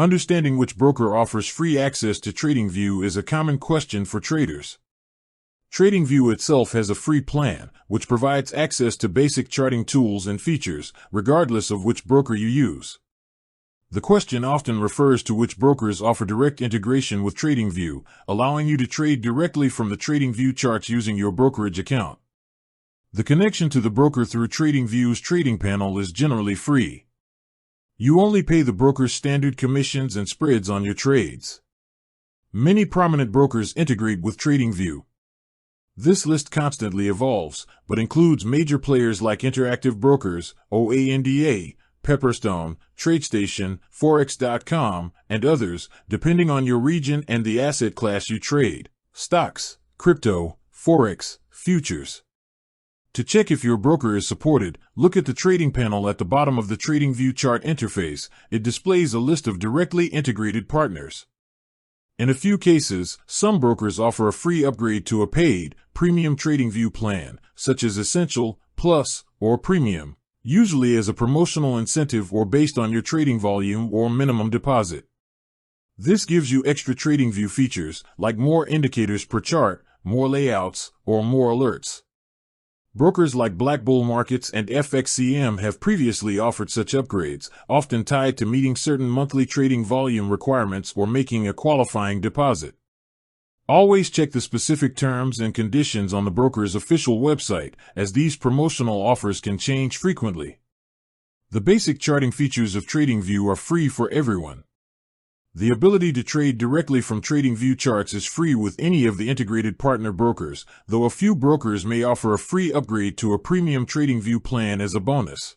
Understanding which broker offers free access to TradingView is a common question for traders. TradingView itself has a free plan, which provides access to basic charting tools and features, regardless of which broker you use. The question often refers to which brokers offer direct integration with TradingView, allowing you to trade directly from the TradingView charts using your brokerage account. The connection to the broker through TradingView's trading panel is generally free. You only pay the broker's standard commissions and spreads on your trades. Many prominent brokers integrate with TradingView. This list constantly evolves, but includes major players like Interactive Brokers, OANDA, Pepperstone, TradeStation, Forex.com, and others, depending on your region and the asset class you trade: stocks, crypto, Forex, futures. To check if your broker is supported, look at the trading panel at the bottom of the TradingView chart interface. It displays a list of directly integrated partners. In a few cases, some brokers offer a free upgrade to a paid, premium TradingView plan, such as Essential, Plus, or Premium, usually as a promotional incentive or based on your trading volume or minimum deposit. This gives you extra TradingView features, like more indicators per chart, more layouts, or more alerts. Brokers like Black Bull Markets and FXCM have previously offered such upgrades, often tied to meeting certain monthly trading volume requirements or making a qualifying deposit. Always check the specific terms and conditions on the broker's official website, as these promotional offers can change frequently. The basic charting features of TradingView are free for everyone. The ability to trade directly from TradingView charts is free with any of the integrated partner brokers, though a few brokers may offer a free upgrade to a premium TradingView plan as a bonus.